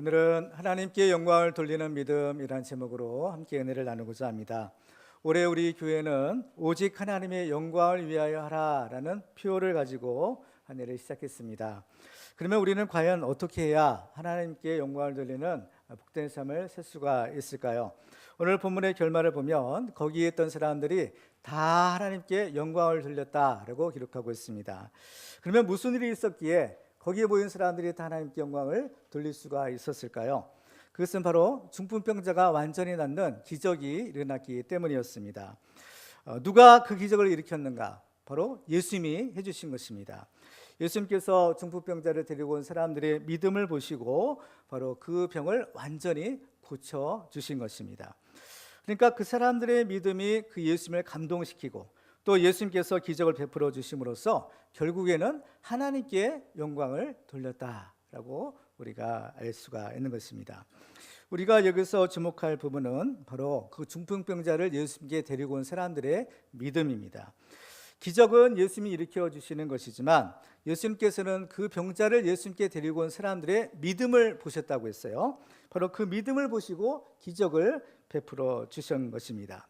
오늘은 하나님께 영광을 돌리는 믿음이란 제목으로 함께 은혜를 나누고자 합니다. 올해 우리 교회는 오직 하나님의 영광을 위하여 하라라는 표어를 가지고 한 해를 시작했습니다. 그러면 우리는 과연 어떻게 해야 하나님께 영광을 돌리는 복된 삶을 살 수가 있을까요? 오늘 본문의 결말을 보면 거기에 있던 사람들이 다 하나님께 영광을 돌렸다라고 기록하고 있습니다. 그러면 무슨 일이 있었기에 거기에 모인 사람들이 다 하나님께 영광을 돌릴 수가 있었을까요? 그것은 바로 중풍병자가 완전히 낫는 기적이 일어났기 때문이었습니다. 누가 그 기적을 일으켰는가? 바로 예수님이 해주신 것입니다. 예수님께서 중풍병자를 데리고 온 사람들의 믿음을 보시고 바로 그 병을 완전히 고쳐주신 것입니다. 그러니까 그 사람들의 믿음이 그 예수님을 감동시키고 또 예수님께서 기적을 베풀어 주심으로써 결국에는 하나님께 영광을 돌렸다라고 우리가 알 수가 있는 것입니다. 우리가 여기서 주목할 부분은 바로 그 중풍병자를 예수님께 데리고 온 사람들의 믿음입니다. 기적은 예수님이 일으켜 주시는 것이지만 예수님께서는 그 병자를 예수님께 데리고 온 사람들의 믿음을 보셨다고 했어요. 바로 그 믿음을 보시고 기적을 베풀어 주신 것입니다.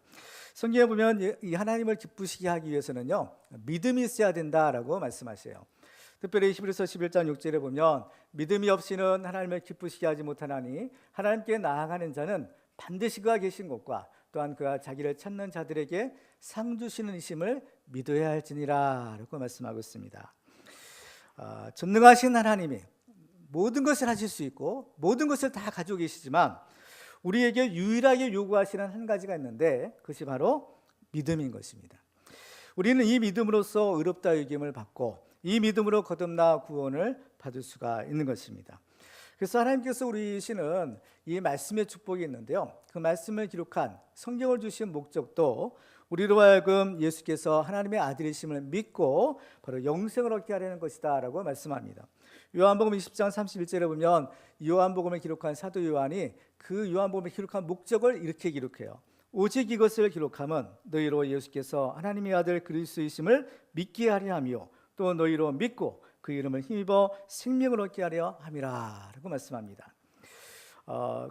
성경에 보면 이 하나님을 기쁘시게 하기 위해서는요, 믿음이 있어야 된다라고 말씀하세요. 특별히 히브리서 11장 6절에 보면 믿음이 없이는 하나님을 기쁘시게 하지 못하나니 하나님께 나아가는 자는 반드시 그가 계신 곳과 또한 그가 자기를 찾는 자들에게 상 주시는 이심을 믿어야 할지니라 라고 말씀하고 있습니다. 전능하신 하나님이 모든 것을 하실 수 있고 모든 것을 다 가지고 계시지만 우리에게 유일하게 요구하시는 한 가지가 있는데 그것이 바로 믿음인 것입니다. 우리는 이 믿음으로써 의롭다 여김을 받고 이 믿음으로 거듭나 구원을 받을 수가 있는 것입니다. 그래서 하나님께서 우리시는 이 말씀의 축복이 있는데요, 그 말씀을 기록한 성경을 주신 목적도 우리로 하여금 예수께서 하나님의 아들이심을 믿고 바로 영생을 얻게 하려는 것이다 라고 말씀합니다. 요한복음 20장 31절에 보면 요한복음을 기록한 사도 요한이 그 요한복음을 기록한 목적을 이렇게 기록해요. 오직 이것을 기록함은 너희로 예수께서 하나님의 아들 그리스도이심을 믿게 하려 하며 또 너희로 믿고 그 이름을 힘입어 생명을 얻게 하려 함이라 라고 말씀합니다.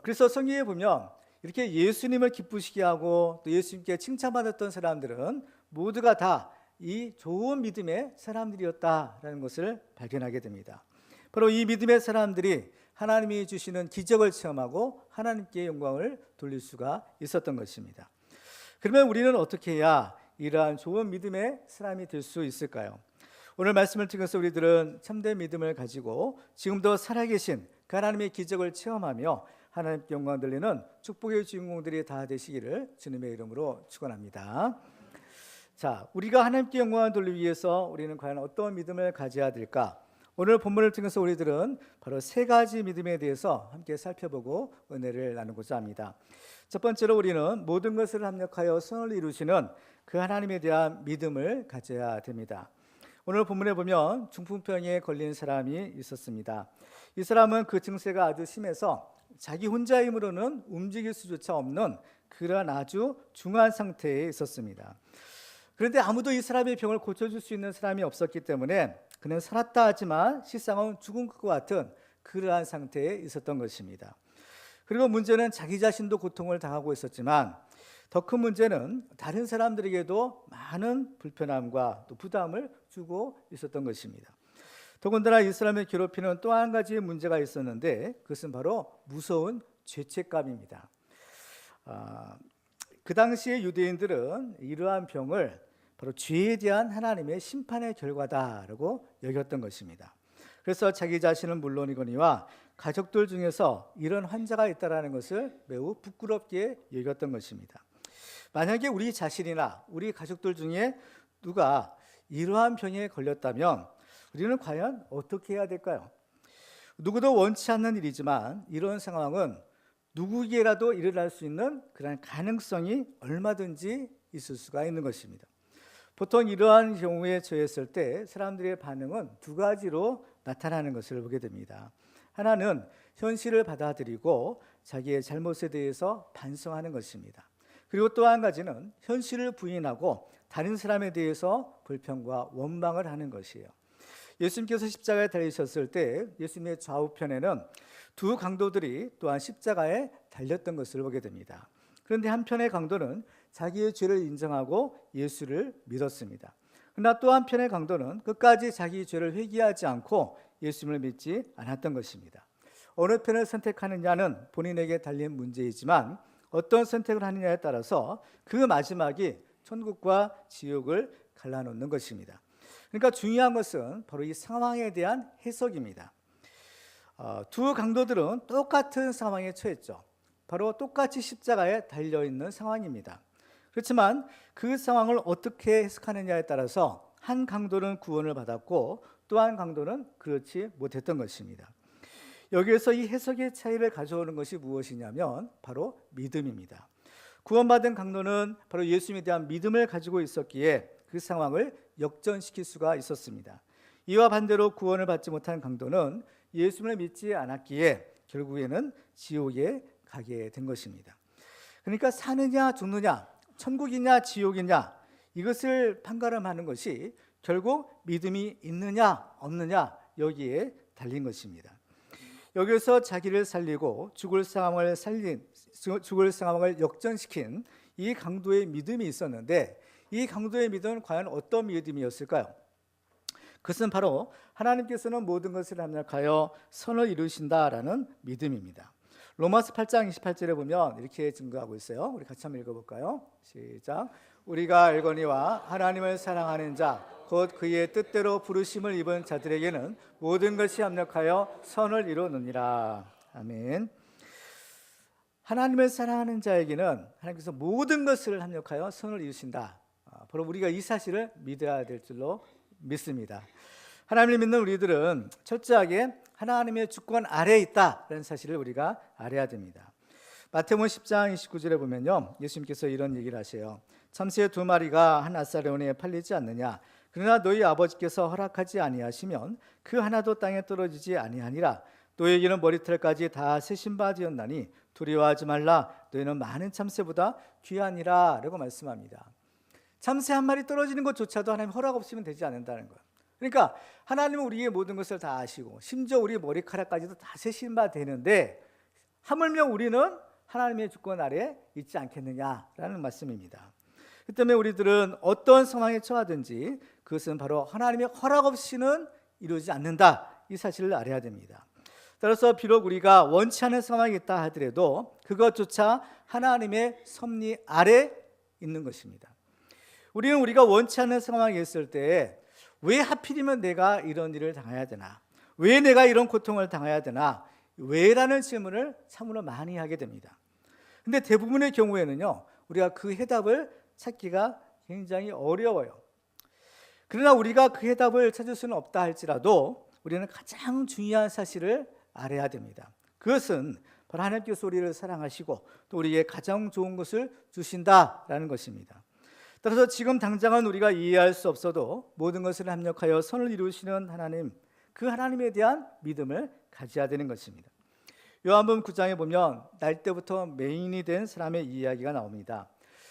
그래서 성경에 보면 이렇게 예수님을 기쁘시게 하고 또 예수님께 칭찬받았던 사람들은 모두가 다 이 좋은 믿음의 사람들이었다라는 것을 발견하게 됩니다. 바로 이 믿음의 사람들이 하나님이 주시는 기적을 체험하고 하나님께 영광을 돌릴 수가 있었던 것입니다. 그러면 우리는 어떻게 해야 이러한 좋은 믿음의 사람이 될 수 있을까요? 오늘 말씀을 통해서 우리들은 참된 믿음을 가지고 지금도 살아계신 그 하나님의 기적을 체험하며 하나님께 영광 돌리는 축복의 주인공들이 다 되시기를 주님의 이름으로 축원합니다. 자, 우리가 하나님께 영광을 돌리기 위해서 우리는 과연 어떤 믿음을 가져야 될까? 오늘 본문을 통해서 우리들은 바로 세 가지 믿음에 대해서 함께 살펴보고 은혜를 나누고자 합니다. 첫 번째로 우리는 모든 것을 합력하여 선을 이루시는 그 하나님에 대한 믿음을 가져야 됩니다. 오늘 본문에 보면 중풍병에 걸린 사람이 있었습니다. 이 사람은 그 증세가 아주 심해서 자기 혼자 힘으로는 움직일 수조차 없는 그런 아주 중한 상태에 있었습니다. 그런데 아무도 이 사람의 병을 고쳐줄 수 있는 사람이 없었기 때문에 그는 살았다 하지만 실상은 죽은 것 같은 그러한 상태에 있었던 것입니다. 그리고 문제는 자기 자신도 고통을 당하고 있었지만 더 큰 문제는 다른 사람들에게도 많은 불편함과 또 부담을 주고 있었던 것입니다. 더군다나 이 사람을 괴롭히는 또 한 가지 문제가 있었는데 그것은 바로 무서운 죄책감입니다. 그 당시에 유대인들은 이러한 병을 바로 죄에 대한 하나님의 심판의 결과다라고 여겼던 것입니다. 그래서 자기 자신은 물론이거니와 가족들 중에서 이런 환자가 있다라는 것을 매우 부끄럽게 여겼던 것입니다. 만약에 우리 자신이나 우리 가족들 중에 누가 이러한 병에 걸렸다면 우리는 과연 어떻게 해야 될까요? 누구도 원치 않는 일이지만 이런 상황은 누구에게라도 일어날 수 있는 그런 가능성이 얼마든지 있을 수가 있는 것입니다. 보통 이러한 경우에 처했을 때 사람들의 반응은 두 가지로 나타나는 것을 보게 됩니다. 하나는 현실을 받아들이고 자기의 잘못에 대해서 반성하는 것입니다. 그리고 또 한 가지는 현실을 부인하고 다른 사람에 대해서 불평과 원망을 하는 것이에요. 예수님께서 십자가에 달리셨을 때 예수님의 좌우편에는 두 강도들이 또한 십자가에 달렸던 것을 보게 됩니다. 그런데 한편의 강도는 자기의 죄를 인정하고 예수를 믿었습니다. 그러나 또 한편의 강도는 끝까지 자기 죄를 회개하지 않고 예수님을 믿지 않았던 것입니다. 어느 편을 선택하느냐는 본인에게 달린 문제이지만 어떤 선택을 하느냐에 따라서 그 마지막이 천국과 지옥을 갈라놓는 것입니다. 그러니까 중요한 것은 바로 이 상황에 대한 해석입니다. 두 강도들은 똑같은 상황에 처했죠. 바로 똑같이 십자가에 달려있는 상황입니다. 그렇지만 그 상황을 어떻게 해석하느냐에 따라서 한 강도는 구원을 받았고 또 한 강도는 그렇지 못했던 것입니다. 여기에서 이 해석의 차이를 가져오는 것이 무엇이냐면 바로 믿음입니다. 구원받은 강도는 바로 예수님에 대한 믿음을 가지고 있었기에 그 상황을 역전시킬 수가 있었습니다. 이와 반대로 구원을 받지 못한 강도는 예수님을 믿지 않았기에 결국에는 지옥에 가게 된 것입니다. 그러니까 사느냐 죽느냐, 천국이냐 지옥이냐, 이것을 판가름하는 것이 결국 믿음이 있느냐 없느냐 여기에 달린 것입니다. 여기서 자기를 살리고 죽을 상황을 역전시킨 이 강도의 믿음이 있었는데 이 강도의 믿음은 과연 어떤 믿음이었을까요? 그것은 바로 하나님께서는 모든 것을 합력하여 선을 이루신다라는 믿음입니다. 로마서 8장 28절에 보면 이렇게 증거하고 있어요. 우리 같이 한번 읽어볼까요? 시작. 우리가 알거니와 하나님을 사랑하는 자 곧 그의 뜻대로 부르심을 입은 자들에게는 모든 것이 합력하여 선을 이루느니라. 아멘. 하나님을 사랑하는 자에게는 하나님께서 모든 것을 합력하여 선을 이루신다. 바로 우리가 이 사실을 믿어야 될 줄로 믿습니다. 하나님을 믿는 우리들은 철저하게 하나님의 주권 아래에 있다라는 사실을 우리가 알아야 됩니다. 마태복음 10장 29절에 보면요, 예수님께서 이런 얘기를 하세요. 참새 두 마리가 한 아사레온에 팔리지 않느냐? 그러나 너희 아버지께서 허락하지 아니하시면 그 하나도 땅에 떨어지지 아니하니라. 너희에게는 머리털까지 다 세신 바 되었나니 두려워하지 말라. 너희는 많은 참새보다 귀하니라 라고 말씀합니다. 참새 한 마리 떨어지는 것조차도 하나님 허락 없이면 되지 않는다는 거예요. 그러니까 하나님은 우리의 모든 것을 다 아시고 심지어 우리 머리카락까지도 다 세신 바 되는데 하물며 우리는 하나님의 주권 아래에 있지 않겠느냐라는 말씀입니다. 그 때문에 우리들은 어떤 상황에 처하든지 그것은 바로 하나님의 허락 없이는 이루어지지 않는다, 이 사실을 알아야 됩니다. 따라서 비록 우리가 원치 않은 상황이 있다 하더라도 그것조차 하나님의 섭리 아래 있는 것입니다. 우리는 우리가 원치 않는 상황이 있을 때 왜 하필이면 내가 이런 일을 당해야 되나? 왜 내가 이런 고통을 당해야 되나? 왜라는 질문을 참으로 많이 하게 됩니다. 근데 대부분의 경우에는요, 우리가 그 해답을 찾기가 굉장히 어려워요. 그러나 우리가 그 해답을 찾을 수는 없다 할지라도 우리는 가장 중요한 사실을 알아야 됩니다. 그것은 바로 하나님께서 우리를 사랑하시고 또 우리에게 가장 좋은 것을 주신다라는 것입니다. 따라서 지금 당장은 우리가 이해할 수 없어도 모든 것을 합력하여 선을 이루시는 하나님, 그 하나님에 대한 믿음을 가져야 되는 것입니다. 요한복음 9장에 보면 날 때부터 맹인이 된 사람의 이야기가 나옵니다.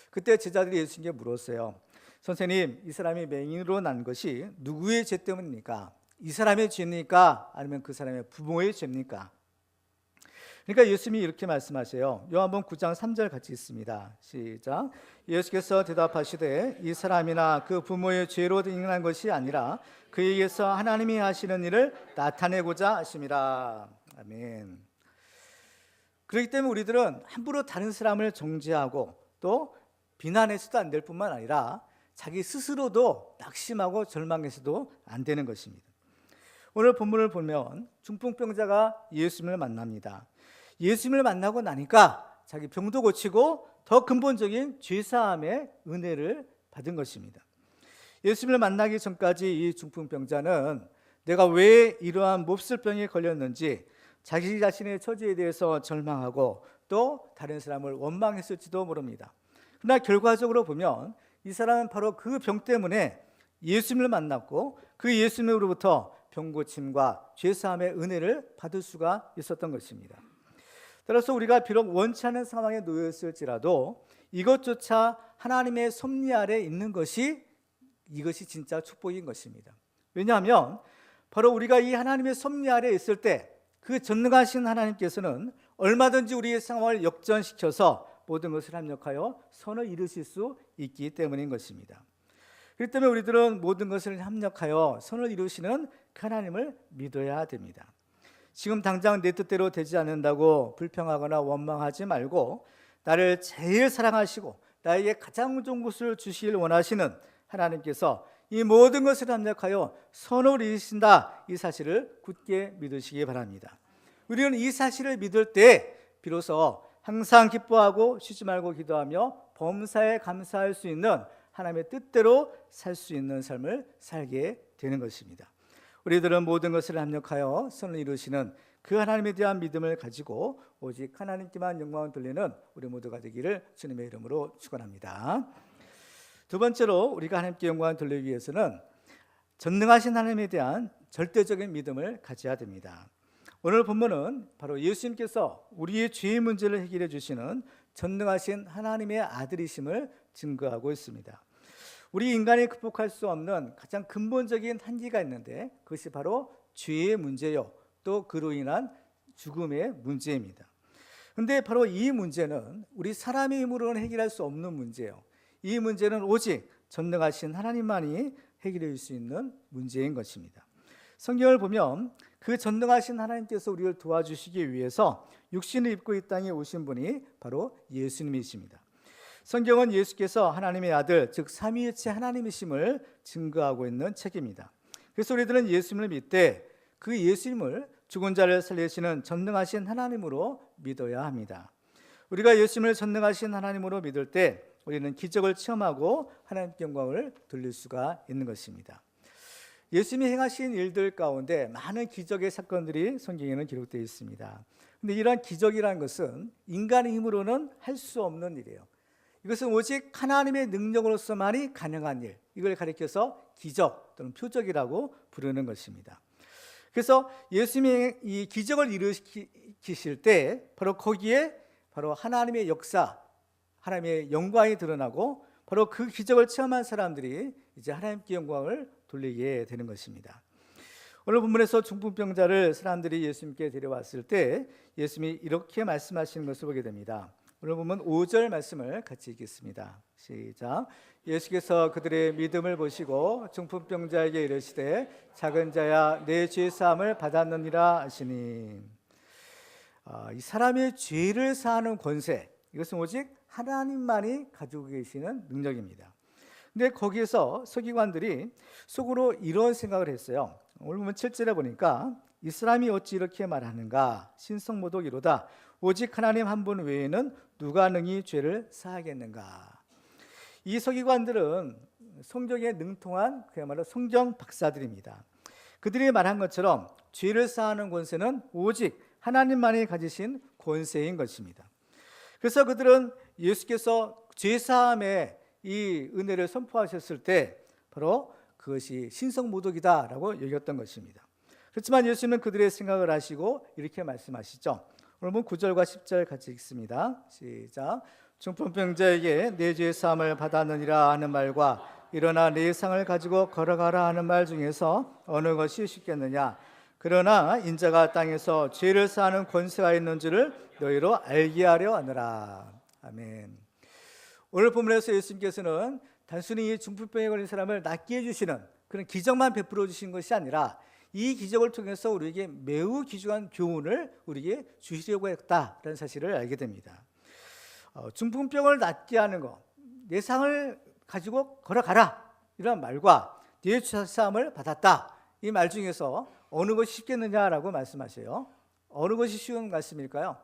그때 제자들이 예수님께 물었어요. 선생님, 이 사람이 맹인으로 난 것이 누구의 죄 때문입니까? 이 사람의 죄입니까? 아니면 그 사람의 부모의 죄입니까? 그러니까 예수님이 이렇게 말씀하세요. 요한복음 9장 3절 같이 있습니다. 시작. 예수께서 대답하시되 이 사람이나 그 부모의 죄로 인한 것이 아니라 그에게서 하나님이 하시는 일을 나타내고자 하심이라. 아멘. 그렇기 때문에 우리들은 함부로 다른 사람을 정죄하고 또 비난해서도 안 될 뿐만 아니라 자기 스스로도 낙심하고 절망해서도 안 되는 것입니다. 오늘 본문을 보면 중풍병자가 예수님을 만납니다. 예수님을 만나고 나니까 자기 병도 고치고 더 근본적인 죄사함의 은혜를 받은 것입니다. 예수님을 만나기 전까지 이 중풍병자는 내가 왜 이러한 몹쓸병에 걸렸는지 자기 자신의 처지에 대해서 절망하고 또 다른 사람을 원망했을지도 모릅니다. 그러나 결과적으로 보면 이 사람은 바로 그 병 때문에 예수님을 만났고 그 예수님으로부터 병고침과 죄사함의 은혜를 받을 수가 있었던 것입니다. 따라서 우리가 비록 원치 않은 상황에 놓였을지라도 이것조차 하나님의 섭리 아래 있는 것이 이것이 진짜 축복인 것입니다. 왜냐하면 바로 우리가 이 하나님의 섭리 아래 있을 때 그 전능하신 하나님께서는 얼마든지 우리의 상황을 역전시켜서 모든 것을 합력하여 선을 이루실 수 있기 때문인 것입니다. 그렇기 때문에 우리들은 모든 것을 합력하여 선을 이루시는 그 하나님을 믿어야 됩니다. 지금 당장 내 뜻대로 되지 않는다고 불평하거나 원망하지 말고, 나를 제일 사랑하시고 나에게 가장 좋은 것을 주시길 원하시는 하나님께서 이 모든 것을 합력하여 선을 이루신다, 이 사실을 굳게 믿으시기 바랍니다. 우리는 이 사실을 믿을 때 비로소 항상 기뻐하고 쉬지 말고 기도하며 범사에 감사할 수 있는 하나님의 뜻대로 살 수 있는 삶을 살게 되는 것입니다. 우리들은 모든 것을 합력하여 선을 이루시는 그 하나님에 대한 믿음을 가지고 오직 하나님께만 영광을 돌리는 우리 모두가 되기를 주님의 이름으로 축원합니다. 두 번째로 우리가 하나님께 영광을 돌리기 위해서는 전능하신 하나님에 대한 절대적인 믿음을 가져야 됩니다. 오늘 본문은 바로 예수님께서 우리의 죄의 문제를 해결해 주시는 전능하신 하나님의 아들이심을 증거하고 있습니다. 우리 인간이 극복할 수 없는 가장 근본적인 한계가 있는데, 그것이 바로 죄의 문제요, 또 그로 인한 죽음의 문제입니다. 그런데 바로 이 문제는 우리 사람의 힘으로는 해결할 수 없는 문제예요. 이 문제는 오직 전능하신 하나님만이 해결해 줄 수 있는 문제인 것입니다. 성경을 보면 그 전능하신 하나님께서 우리를 도와주시기 위해서 육신을 입고 이 땅에 오신 분이 바로 예수님이십니다. 성경은 예수께서 하나님의 아들, 즉 삼위일체 하나님이심을 증거하고 있는 책입니다. 그래서 우리들은 예수님을 믿되 그 예수님을 죽은 자를 살리시는 전능하신 하나님으로 믿어야 합니다. 우리가 예수님을 전능하신 하나님으로 믿을 때 우리는 기적을 체험하고 하나님께 영광을 돌릴 수가 있는 것입니다. 예수님이 행하신 일들 가운데 많은 기적의 사건들이 성경에는 기록되어 있습니다. 그런데 이러한 기적이라는 것은 인간의 힘으로는 할 수 없는 일이에요. 이것은 오직 하나님의 능력으로서만이 가능한 일, 이걸 가리켜서 기적 또는 표적이라고 부르는 것입니다. 그래서 예수님이 이 기적을 일으키실 때 바로 거기에 바로 하나님의 역사, 하나님의 영광이 드러나고, 바로 그 기적을 체험한 사람들이 이제 하나님께 영광을 돌리게 되는 것입니다. 오늘 본문에서 중풍병자를 사람들이 예수님께 데려왔을 때 예수님이 이렇게 말씀하시는 것을 보게 됩니다. 오늘 보면 5절 말씀을 같이 읽겠습니다. 시작. 예수께서 그들의 믿음을 보시고 중풍병자에게 이르시되 작은 자야 내 죄 사함을 받았느니라 하시니, 이 사람의 죄를 사하는 권세, 이것은 오직 하나님만이 가지고 계시는 능력입니다. 근데 거기에서 서기관들이 속으로 이런 생각을 했어요. 오늘 보면 7절에 보니까 이 사람이 어찌 이렇게 말하는가, 신성모독이로다. 오직 하나님 한 분 외에는 누가 능히 죄를 사하겠는가. 이 서기관들은 성경에 능통한 그야말로 성경 박사들입니다. 그들이 말한 것처럼 죄를 사하는 권세는 오직 하나님만이 가지신 권세인 것입니다. 그래서 그들은 예수께서 죄사함의 이 은혜를 선포하셨을 때 바로 그것이 신성모독이다라고 여겼던 것입니다. 그렇지만 예수님은 그들의 생각을 하시고 이렇게 말씀하시죠. 오늘 보면 9절과 10절 같이 읽습니다. 시작. 중풍병자에게 내 죄 사함을 받았느니라 하는 말과 일어나 내 상을 가지고 걸어가라 하는 말 중에서 어느 것이 쉽겠느냐. 그러나 인자가 땅에서 죄를 사하는 권세가 있는 줄을 너희로 알게 하려 하느라. 아멘. 오늘 본문에서 예수님께서는 단순히 이 중풍병에 걸린 사람을 낫게 해주시는 그런 기적만 베풀어 주신 것이 아니라 이 기적을 통해서 우리에게 매우 귀중한 교훈을 우리에게 주시려고 했다라는 사실을 알게 됩니다. 중풍병을 낫게 하는 것, 내 상을 가지고 걸어가라, 이런 말과 네 죄 사함을 받았다, 이 말 중에서 어느 것이 쉽겠느냐라고 말씀하셔요. 어느 것이 쉬운 말씀일까요?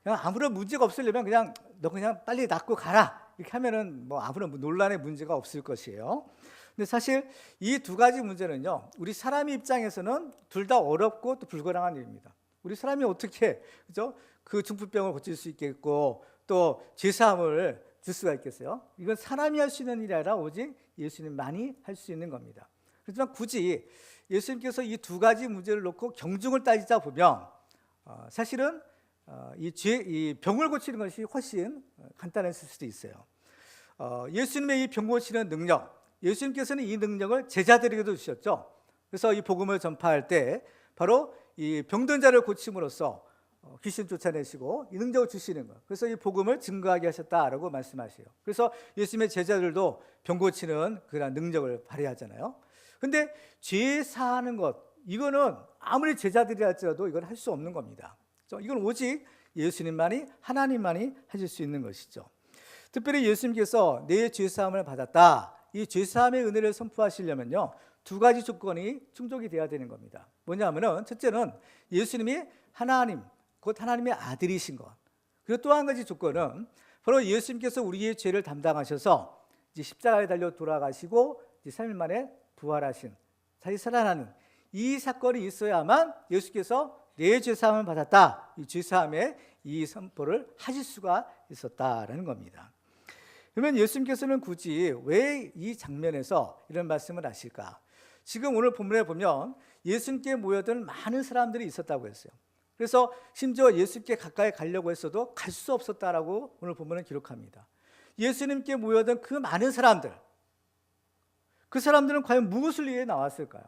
그냥 아무런 문제가 없으려면 그냥 너 그냥 빨리 낫고 가라, 이렇게 하면은 뭐 아무런 논란의 문제가 없을 것이에요. 근데 사실 이 두 가지 문제는요, 우리 사람의 입장에서는 둘 다 어렵고 또 불가능한 일입니다. 우리 사람이 어떻게, 그죠? 그 중풍병을 고칠 수 있겠고 또 죄사함을 줄 수가 있겠어요? 이건 사람이 할 수 있는 일이 아니라 오직 예수님만이 할 수 있는 겁니다. 그렇지만 굳이 예수님께서 이 두 가지 문제를 놓고 경중을 따지자 보면 사실은 이 병을 고치는 것이 훨씬 간단했을 수도 있어요. 예수님의 이 병 고치는 능력, 예수님께서는 이 능력을 제자들에게도 주셨죠. 그래서 이 복음을 전파할 때 바로 이 병든 자를 고침으로써 귀신 쫓아내시고 이 능력을 주시는 것. 그래서 이 복음을 증거하게 하셨다라고 말씀하세요. 그래서 예수님의 제자들도 병 고치는 그런 능력을 발휘하잖아요. 근데 죄 사하는 것, 이거는 아무리 제자들이 할지라도 이건 할 수 없는 겁니다. 이건 오직 예수님만이, 하나님만이 하실 수 있는 것이죠. 특별히 예수님께서 내 죄사함을 받았다, 이 죄사함의 은혜를 선포하시려면요, 두 가지 조건이 충족이 돼야 되는 겁니다. 뭐냐면은 첫째는 예수님이 하나님, 곧 하나님의 아들이신 것. 그리고 또 한 가지 조건은 바로 예수님께서 우리의 죄를 담당하셔서 이제 십자가에 달려 돌아가시고 이제 3일 만에 부활하신, 다시 살아나는 이 사건이 있어야만 예수께서 내 죄사함을 받았다, 이 죄사함의 이 선포를 하실 수가 있었다라는 겁니다. 그러면 예수님께서는 굳이 왜 이 장면에서 이런 말씀을 하실까? 지금 오늘 본문에 보면 예수님께 모여든 많은 사람들이 있었다고 했어요. 그래서 심지어 예수님께 가까이 가려고 했어도 갈 수 없었다라고 오늘 본문은 기록합니다. 예수님께 모여든 그 많은 사람들, 그 사람들은 과연 무엇을 위해 나왔을까요?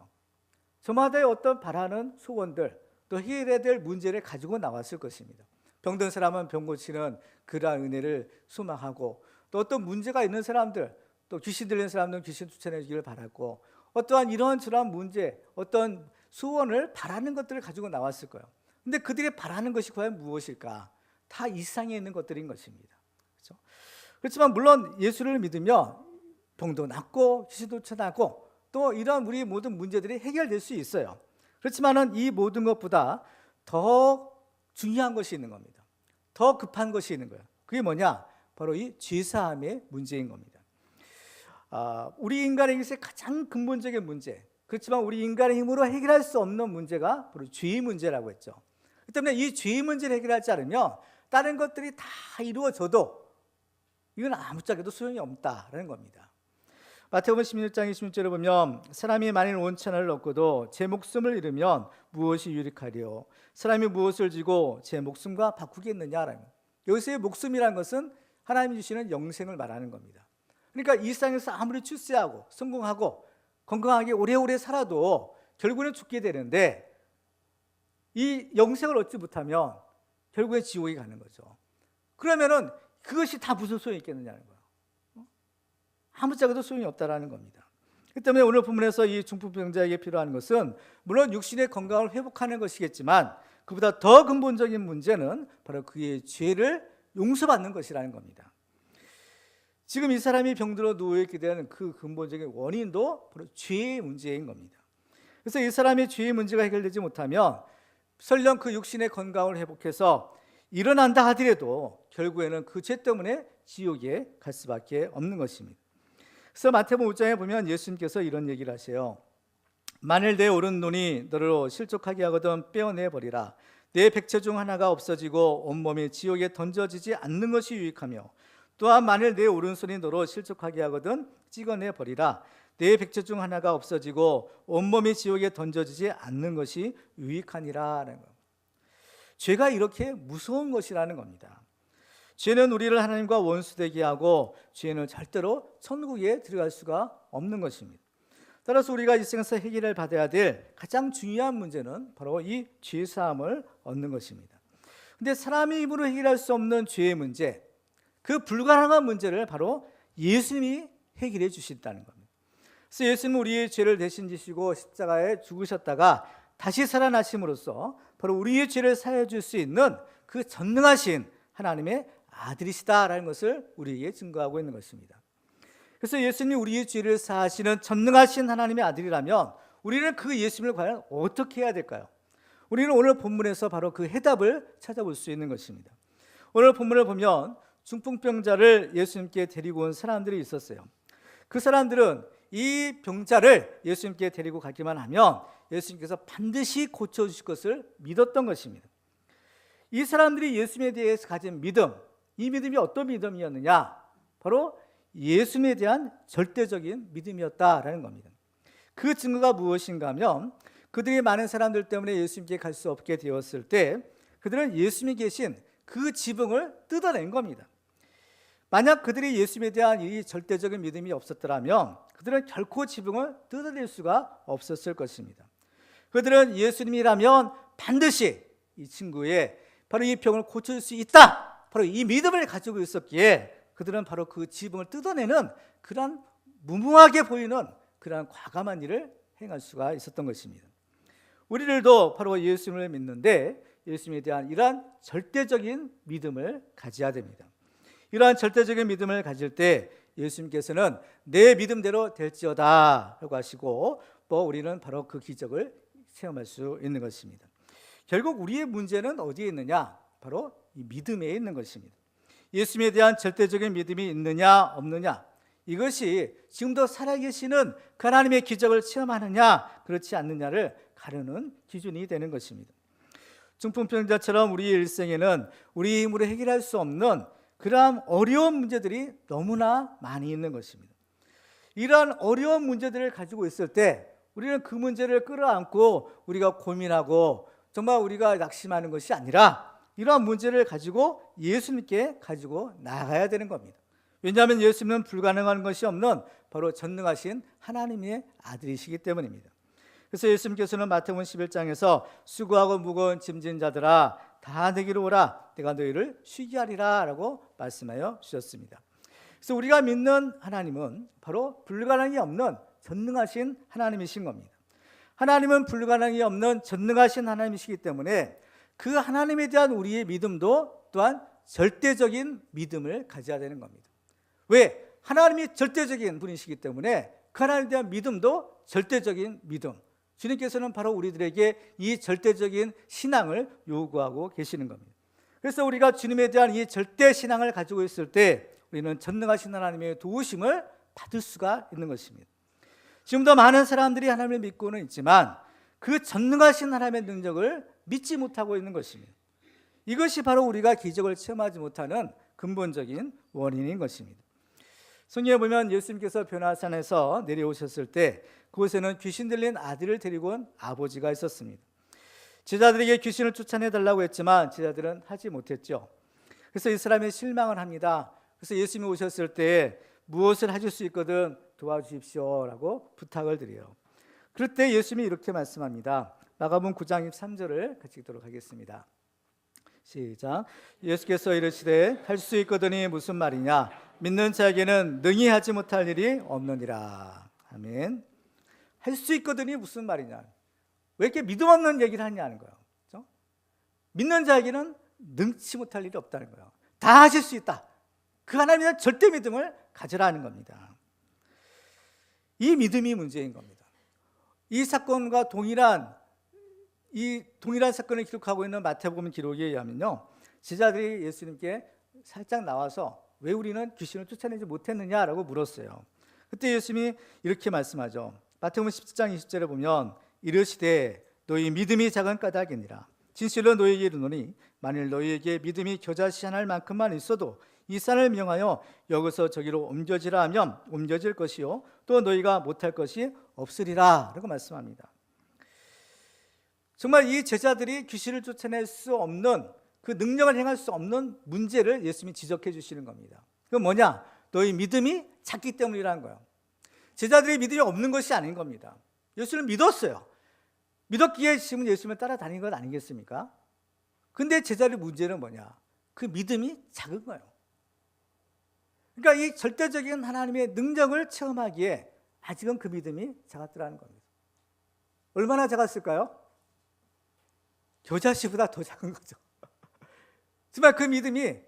저마다의 어떤 바라는 소원들, 또 해결해야 될 문제를 가지고 나왔을 것입니다. 병든 사람은 병 고치는 그러한 은혜를 소망하고, 또 어떤 문제가 있는 사람들, 또 귀신 들린 사람들은 귀신 쫓아내기를 바랐고, 어떠한 이런저런 문제, 어떤 소원을 바라는 것들을 가지고 나왔을 거예요. 근데 그들이 바라는 것이 과연 무엇일까? 다 이 세상에 있는 것들인 것입니다. 그렇죠? 그렇지만 물론 예수를 믿으면 병도 낫고 귀신도 쫓아나고 또 이런 우리 모든 문제들이 해결될 수 있어요. 그렇지만은 이 모든 것보다 더 중요한 것이 있는 겁니다. 더 급한 것이 있는 거예요. 그게 뭐냐? 바로 이 죄사함의 문제인 겁니다. 우리 인간에게서 가장 근본적인 문제, 그렇지만 우리 인간의 힘으로 해결할 수 없는 문제가 바로 죄의 문제라고 했죠. 그 때문에 이 죄의 문제를 해결하지 않으면 다른 것들이 다 이루어져도 이건 아무짝에도 소용이 없다라는 겁니다. 마태복음 16장 26절에 보면 사람이 만일 온 천하를 얻고도 제 목숨을 잃으면 무엇이 유익하리요? 사람이 무엇을 지고 제 목숨과 바꾸겠느냐라는, 여기서의 목숨이라는 것은 하나님이 주시는 영생을 말하는 겁니다. 그러니까 이 세상에서 아무리 출세하고 성공하고 건강하게 오래오래 살아도 결국은 죽게 되는데, 이 영생을 얻지 못하면 결국에 지옥에 가는 거죠. 그러면은 그것이 다 무슨 소용이 있겠느냐는 거예요. 아무짝에도 소용이 없다라는 겁니다. 그 때문에 오늘 본문에서 이 중풍병자에게 필요한 것은 물론 육신의 건강을 회복하는 것이겠지만, 그보다 더 근본적인 문제는 바로 그의 죄를 용서받는 것이라는 겁니다. 지금 이 사람이 병들어 누워있게 되는 그 근본적인 원인도 바로 죄의 문제인 겁니다. 그래서 이 사람의 죄의 문제가 해결되지 못하면 설령 그 육신의 건강을 회복해서 일어난다 하더라도 결국에는 그 죄 때문에 지옥에 갈 수밖에 없는 것입니다. 그래서 마태복음 5장에 보면 예수님께서 이런 얘기를 하세요. 만일 내 오른눈이 너를 실족하게 하거든 빼어내버리라. 내 백체 중 하나가 없어지고 온몸이 지옥에 던져지지 않는 것이 유익하며, 또한 만일 내 오른손이 너로 실족하게 하거든 찍어내버리라. 내 백체 중 하나가 없어지고 온몸이 지옥에 던져지지 않는 것이 유익하니라는 것. 죄가 이렇게 무서운 것이라는 겁니다. 죄는 우리를 하나님과 원수되게 하고 죄는 절대로 천국에 들어갈 수가 없는 것입니다. 따라서 우리가 이 세상에서 해결을 받아야 될 가장 중요한 문제는 바로 이 죄사함을 얻는 것입니다. 그런데 사람의 힘으로 해결할 수 없는 죄의 문제, 그 불가능한 문제를 바로 예수님이 해결해 주신다는 겁니다. 그래서 예수님은 우리의 죄를 대신 지시고 십자가에 죽으셨다가 다시 살아나심으로써 바로 우리의 죄를 사해 줄 수 있는 그 전능하신 하나님의 아들이시다라는 것을 우리에게 증거하고 있는 것입니다. 그래서 예수님이 우리의 죄를 사하시는 전능하신 하나님의 아들이라면 우리는 그 예수님을 과연 어떻게 해야 될까요? 우리는 오늘 본문에서 바로 그 해답을 찾아볼 수 있는 것입니다. 오늘 본문을 보면 중풍병자를 예수님께 데리고 온 사람들이 있었어요. 그 사람들은 이 병자를 예수님께 데리고 가기만 하면 예수님께서 반드시 고쳐주실 것을 믿었던 것입니다. 이 사람들이 예수님에 대해서 가진 믿음, 이 믿음이 어떤 믿음이었느냐? 바로 예수님에 대한 절대적인 믿음이었다라는 겁니다. 그 증거가 무엇인가 하면 그들이 많은 사람들 때문에 예수님께 갈 수 없게 되었을 때 그들은 예수님이 계신 그 지붕을 뜯어낸 겁니다. 만약 그들이 예수님에 대한 이 절대적인 믿음이 없었더라면 그들은 결코 지붕을 뜯어낼 수가 없었을 것입니다. 그들은 예수님이라면 반드시 이 친구의 바로 이 병을 고칠 수 있다, 바로 이 믿음을 가지고 있었기에 그들은 바로 그 지붕을 뜯어내는 그런 무모하게 보이는 그런 과감한 일을 행할 수가 있었던 것입니다. 우리들도 바로 예수님을 믿는데 예수님에 대한 이러한 절대적인 믿음을 가져야 됩니다. 이러한 절대적인 믿음을 가질 때 예수님께서는 내 믿음대로 될지어다 라고 하시고 또 우리는 바로 그 기적을 체험할 수 있는 것입니다. 결국 우리의 문제는 어디에 있느냐? 바로 이 믿음에 있는 것입니다. 예수님에 대한 절대적인 믿음이 있느냐 없느냐, 이것이 지금도 살아계시는 그 하나님의 기적을 체험하느냐 그렇지 않느냐를 가르는 기준이 되는 것입니다. 중풍병자처럼 우리의 일생에는 우리 힘으로 해결할 수 없는 그러한 어려운 문제들이 너무나 많이 있는 것입니다. 이러한 어려운 문제들을 가지고 있을 때 우리는 그 문제를 끌어안고 우리가 고민하고 정말 우리가 낙심하는 것이 아니라 이러한 문제를 가지고 예수님께 가지고 나가야 되는 겁니다. 왜냐하면 예수님은 불가능한 것이 없는 바로 전능하신 하나님의 아들이시기 때문입니다. 그래서 예수님께서는 마태복음 11장에서 수고하고 무거운 짐진 자들아 다 내게로 오라, 내가 너희를 쉬게 하리라 라고 말씀하여 주셨습니다. 그래서 우리가 믿는 하나님은 바로 불가능이 없는 전능하신 하나님이신 겁니다. 하나님은 불가능이 없는 전능하신 하나님이시기 때문에 그 하나님에 대한 우리의 믿음도 또한 절대적인 믿음을 가져야 되는 겁니다. 왜? 하나님이 절대적인 분이시기 때문에 그 하나님에 대한 믿음도 절대적인 믿음, 주님께서는 바로 우리들에게 이 절대적인 신앙을 요구하고 계시는 겁니다. 그래서 우리가 주님에 대한 이 절대 신앙을 가지고 있을 때 우리는 전능하신 하나님의 도우심을 받을 수가 있는 것입니다. 지금도 많은 사람들이 하나님을 믿고는 있지만 그 전능하신 하나님의 능력을 믿지 못하고 있는 것입니다. 이것이 바로 우리가 기적을 체험하지 못하는 근본적인 원인인 것입니다. 성경에 보면 예수님께서 변화산에서 내려오셨을 때 그곳에는 귀신 들린 아들을 데리고 온 아버지가 있었습니다. 제자들에게 귀신을 쫓아내달라고 했지만 제자들은 하지 못했죠. 그래서 이 사람이 실망을 합니다. 그래서 예수님이 오셨을 때 무엇을 하실 수 있거든 도와주십시오 라고 부탁을 드려요. 그럴 때 예수님이 이렇게 말씀합니다. 마가복음 9장 23절을 같이 읽도록 하겠습니다. 시작. 예수께서 이르시되 할 수 있거든이 무슨 말이냐, 믿는 자에게는 능히 하지 못할 일이 없느니라. 아멘. 할 수 있거든이 무슨 말이냐, 왜 이렇게 믿음 없는 얘기를 하냐는 거예요. 그렇죠? 믿는 자에게는 능치 못할 일이 없다는 거예요. 다 하실 수 있다, 그 하나님에 대한 절대 믿음을 가져라는 겁니다. 이 믿음이 문제인 겁니다. 이 사건과 동일한 사건을 기록하고 있는 마태복음 기록에 의하면요, 제자들이 예수님께 살짝 나와서 왜 우리는 귀신을 쫓아내지 못했느냐라고 물었어요. 그때 예수님이 이렇게 말씀하죠. 마태복음 17장 20절에 보면 이르시되 너희 믿음이 작은 까닭이니라. 진실로 너희에게 이르노니 만일 너희에게 믿음이 겨자씨 하나일 만큼만 있어도 이 산을 명하여 여기서 저기로 옮겨지라 하면 옮겨질 것이요 또 너희가 못할 것이 없으리라 라고 말씀합니다. 정말 이 제자들이 귀신을 쫓아낼 수 없는 그 능력을 행할 수 없는 문제를 예수님이 지적해 주시는 겁니다. 그건 뭐냐? 너희 믿음이 작기 때문이라는 거예요. 제자들의 믿음이 없는 것이 아닌 겁니다. 예수를 믿었어요. 믿었기에 지금 예수님을 따라다니는 것 아니겠습니까? 근데 제자들의 문제는 뭐냐? 그 믿음이 작은 거예요. 그러니까 이 절대적인 하나님의 능력을 체험하기에 아직은 그 믿음이 작았더라는 겁니다. 얼마나 작았을까요? 겨자씨보다 더 작은 거죠. 정말 그 믿음이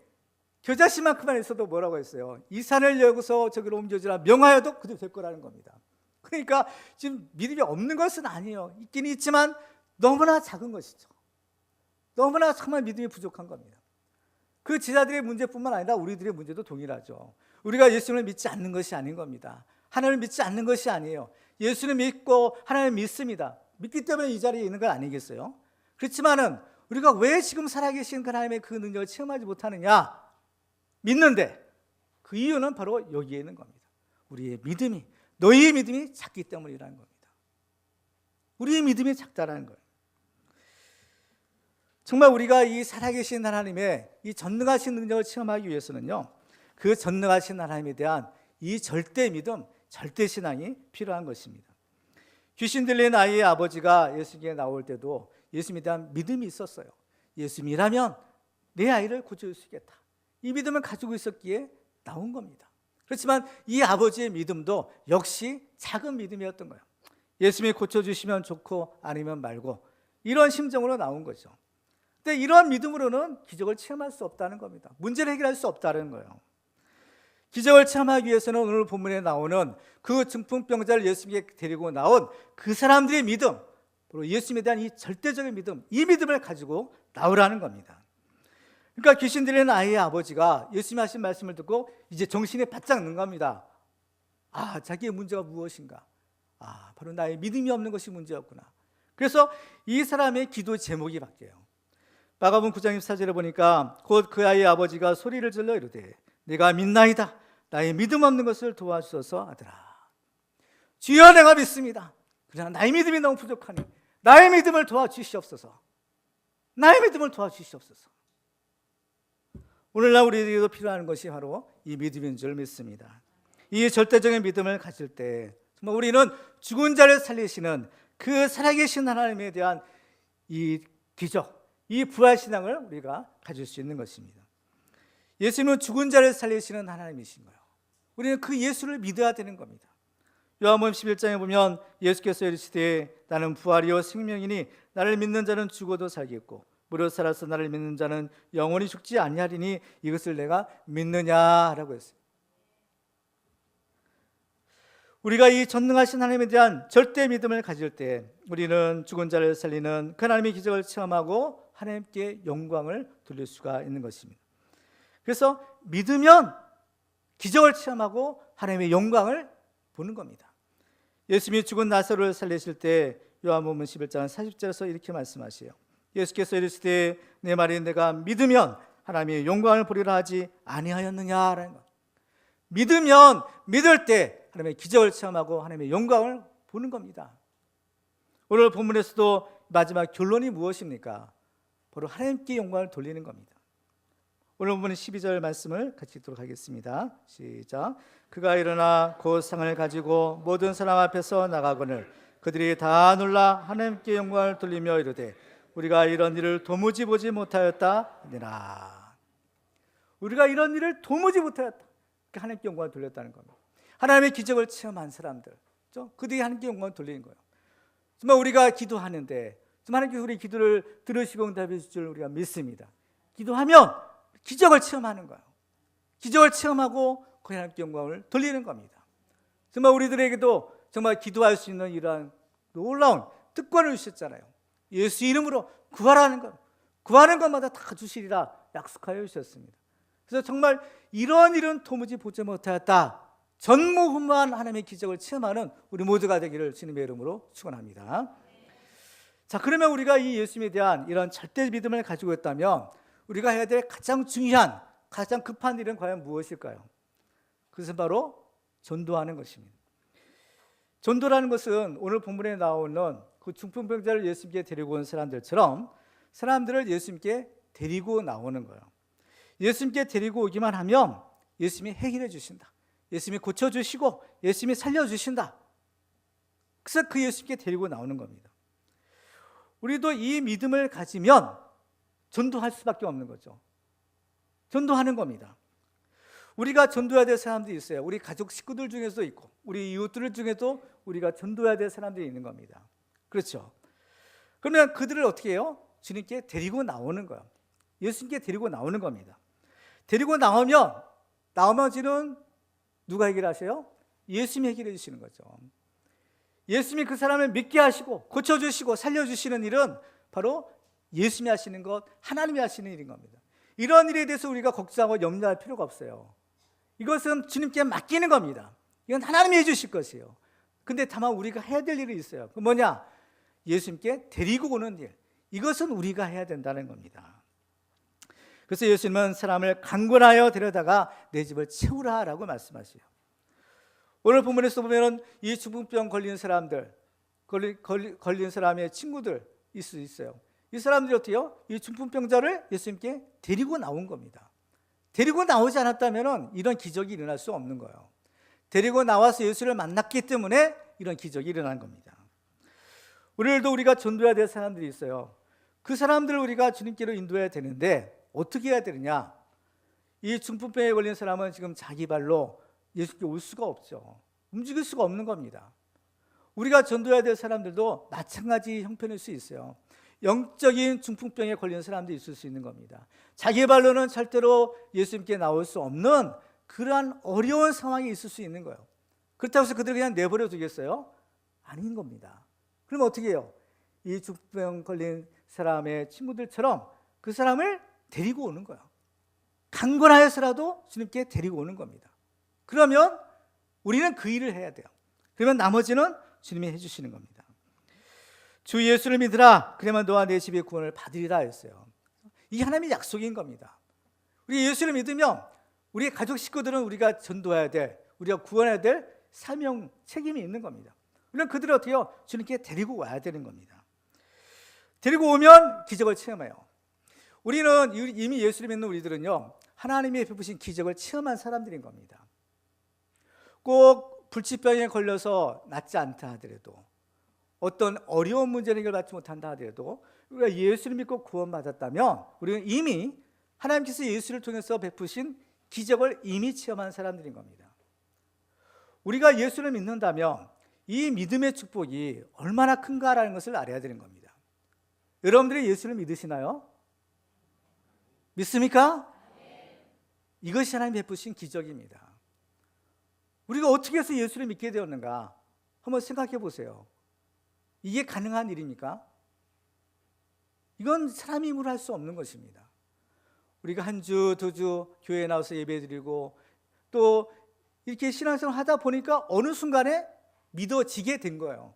겨자씨만큼만 있어도 뭐라고 했어요? 이 산을 여기서 저기로 옮겨주라 명하여도 그대로 될 거라는 겁니다. 그러니까 지금 믿음이 없는 것은 아니에요. 있긴 있지만 너무나 작은 것이죠. 너무나 정말 믿음이 부족한 겁니다. 그 제자들의 문제뿐만 아니라 우리들의 문제도 동일하죠. 우리가 예수님을 믿지 않는 것이 아닌 겁니다. 하나님을 믿지 않는 것이 아니에요. 예수를 믿고 하나님을 믿습니다. 믿기 때문에 이 자리에 있는 건 아니겠어요? 그렇지만은 우리가 왜 지금 살아계신 그 하나님의 그 능력을 체험하지 못하느냐? 믿는데 그 이유는 바로 여기에 있는 겁니다. 우리의 믿음이, 너희의 믿음이 작기 때문이라는 겁니다. 우리의 믿음이 작다라는 거예요. 정말 우리가 이 살아계신 하나님의 이 전능하신 능력을 체험하기 위해서는요, 그 전능하신 하나님에 대한 이 절대 믿음, 절대 신앙이 필요한 것입니다. 귀신 들린 아이의 아버지가 예수님께 나올 때도 예수님에 대한 믿음이 있었어요. 예수님이라면 내 아이를 고쳐줄 수 있겠다. 이 믿음을 가지고 있었기에 나온 겁니다. 그렇지만 이 아버지의 믿음도 역시 작은 믿음이었던 거예요. 예수님이 고쳐주시면 좋고 아니면 말고, 이런 심정으로 나온 거죠. 근데 이러한 믿음으로는 기적을 체험할 수 없다는 겁니다. 문제를 해결할 수 없다는 거예요. 기적을 체험하기 위해서는 오늘 본문에 나오는 그 중풍병자를 예수님께 데리고 나온 그 사람들의 믿음, 바로 예수님에 대한 이 절대적인 믿음, 이 믿음을 가지고 나오라는 겁니다. 그러니까 귀신 들리는 아이의 아버지가 예수님이 하신 말씀을 듣고 이제 정신이 바짝 는 겁니다. 아, 자기의 문제가 무엇인가? 아, 바로 나의 믿음이 없는 것이 문제였구나. 그래서 이 사람의 기도 제목이 바뀌어요. 마가복음 9장 24절에 보니까 곧 그 아이의 아버지가 소리를 질러 이르되 내가 믿나이다. 나의 믿음 없는 것을 도와주소서 아들아. 주여, 내가 믿습니다. 그러나 나의 믿음이 너무 부족하니 나의 믿음을 도와주시옵소서. 나의 믿음을 도와주시옵소서. 오늘날 우리에게도 필요한 것이 바로 이 믿음인 줄 믿습니다. 이 절대적인 믿음을 가질 때 정말 우리는 죽은 자를 살리시는 그 살아계신 하나님에 대한 이 기적, 이 부활신앙을 우리가 가질 수 있는 것입니다. 예수님은 죽은 자를 살리시는 하나님이신 거예요. 우리는 그 예수를 믿어야 되는 겁니다. 요한복음 11장에 보면 예수께서 이르시되 나는 부활이요 생명이니 나를 믿는 자는 죽어도 살겠고 무릇 살아서 나를 믿는 자는 영원히 죽지 아니하리니 이것을 내가 믿느냐라고 했어요. 우리가 이 전능하신 하나님에 대한 절대 믿음을 가질 때 우리는 죽은 자를 살리는 그 하나님의 기적을 체험하고 하나님께 영광을 돌릴 수가 있는 것입니다. 그래서 믿으면 기적을 체험하고 하나님의 영광을 보는 겁니다. 예수님이 죽은 나사로를 살리실 때 요한복음 11장 40절에서 이렇게 말씀하세요. 예수께서 이르시되 내 말이 내가 믿으면 하나님의 영광을 보리라 하지 아니하였느냐라는 것. 믿으면 믿을 때 하나님의 기적을 체험하고 하나님의 영광을 보는 겁니다. 오늘 본문에서도 마지막 결론이 무엇입니까? 바로 하나님께 영광을 돌리는 겁니다. 오늘 본문 12절 말씀을 같이 읽도록 하겠습니다. 시작. 그가 일어나 곧 상을 가지고 모든 사람 앞에서 나가거늘 그들이 다 놀라 하나님께 영광을 돌리며 이르되 우리가 이런 일을 도무지 보지 못하였다 하니라. 우리가 이런 일을 도무지 못하였다. 하나님께 영광을 돌렸다는 겁니다. 하나님의 기적을 체험한 사람들, 그들이 하나님께 영광을 돌리는 거예요. 정말 우리가 기도하는데 정말 하나님께서 우리 기도를 들으시고 응답해 주실 줄 우리가 믿습니다. 기도하면 기적을 체험하는 거예요. 기적을 체험하고 그 하나님께 영광을 돌리는 겁니다. 정말 우리들에게도 정말 기도할 수 있는 이러한 놀라운 특권을 주셨잖아요. 예수 이름으로 구하라는 것, 구하는 것마다 다 주시리라 약속하여 주셨습니다. 그래서 정말 이런 일은 도무지 보지 못하였다. 전무후무한 하나님의 기적을 체험하는 우리 모두가 되기를 주님의 이름으로 축원합니다. 자, 그러면 우리가 이 예수님에 대한 이런 절대 믿음을 가지고 있다면 우리가 해야 될 가장 중요한, 가장 급한 일은 과연 무엇일까요? 그것은 바로 전도하는 것입니다. 전도라는 것은 오늘 본문에 나오는 그 중풍병자를 예수님께 데리고 온 사람들처럼 사람들을 예수님께 데리고 나오는 거예요. 예수님께 데리고 오기만 하면 예수님이 해결해 주신다. 예수님이 고쳐주시고 예수님이 살려주신다. 그래서 그 예수님께 데리고 나오는 겁니다. 우리도 이 믿음을 가지면 전도할 수밖에 없는 거죠. 전도하는 겁니다. 우리가 전도해야 될 사람들이 있어요. 우리 가족 식구들 중에서도 있고 우리 이웃들 중에도 우리가 전도해야 될 사람들이 있는 겁니다. 그렇죠? 그러면 그들을 어떻게 해요? 주님께 데리고 나오는 거예요. 예수님께 데리고 나오는 겁니다. 데리고 나오면 나머지는 누가 해결하세요? 예수님이 해결해 주시는 거죠. 예수님이 그 사람을 믿게 하시고 고쳐주시고 살려주시는 일은 바로 예수님이 하시는 것, 하나님이 하시는 일인 겁니다. 이런 일에 대해서 우리가 걱정하고 염려할 필요가 없어요. 이것은 주님께 맡기는 겁니다. 이건 하나님이 해주실 것이에요. 근데 다만 우리가 해야 될 일이 있어요. 그 뭐냐? 예수님께 데리고 오는 일. 이것은 우리가 해야 된다는 겁니다. 그래서 예수님은 사람을 강권하여 데려다가 내 집을 채우라라고 말씀하세요. 오늘 본문에서 보면 이 중풍병 걸린 사람들, 걸린 사람의 친구들 있을 수 있어요. 이 사람들이 어떻게 해요? 이 중풍병자를 예수님께 데리고 나온 겁니다. 데리고 나오지 않았다면 이런 기적이 일어날 수 없는 거예요. 데리고 나와서 예수를 만났기 때문에 이런 기적이 일어난 겁니다. 오늘도 우리가 전도해야 될 사람들이 있어요. 그 사람들을 우리가 주님께로 인도해야 되는데 어떻게 해야 되느냐? 이 중풍병에 걸린 사람은 지금 자기 발로 예수께 올 수가 없죠. 움직일 수가 없는 겁니다. 우리가 전도해야 될 사람들도 마찬가지 형편일 수 있어요. 영적인 중풍병에 걸린 사람도 있을 수 있는 겁니다. 자기 발로는 절대로 예수님께 나올 수 없는 그러한 어려운 상황이 있을 수 있는 거예요. 그렇다고 해서 그들을 그냥 내버려 두겠어요? 아닌 겁니다. 그럼 어떻게 해요? 이 중풍병 걸린 사람의 친구들처럼 그 사람을 데리고 오는 거예요. 강권하여서라도 주님께 데리고 오는 겁니다. 그러면 우리는 그 일을 해야 돼요. 그러면 나머지는 주님이 해주시는 겁니다. 주 예수를 믿으라, 그러면 너와 내 집의 구원을 받으리라 했어요. 이게 하나님의 약속인 겁니다. 우리 예수를 믿으면 우리 가족 식구들은 우리가 전도해야 될, 우리가 구원해야 될 사명, 책임이 있는 겁니다. 물론 그들을 어떻게 해요? 주님께 데리고 와야 되는 겁니다. 데리고 오면 기적을 체험해요. 우리는 이미 예수를 믿는 우리들은요, 하나님이 베푸신 기적을 체험한 사람들인 겁니다. 꼭 불치병에 걸려서 낫지 않다 하더라도, 어떤 어려운 문제를 해결받지 못한다 하더라도 우리가 예수를 믿고 구원받았다면 우리는 이미 하나님께서 예수를 통해서 베푸신 기적을 이미 체험한 사람들인 겁니다. 우리가 예수를 믿는다면 이 믿음의 축복이 얼마나 큰가라는 것을 알아야 되는 겁니다. 여러분들이 예수를 믿으시나요? 믿습니까? 이것이 하나님 베푸신 기적입니다. 우리가 어떻게 해서 예수를 믿게 되었는가 한번 생각해 보세요. 이게 가능한 일입니까? 이건 사람의 힘으로 할 수 없는 것입니다. 우리가 한 주, 두 주 교회에 나와서 예배드리고 또 이렇게 신앙생활 하다 보니까 어느 순간에 믿어지게 된 거예요.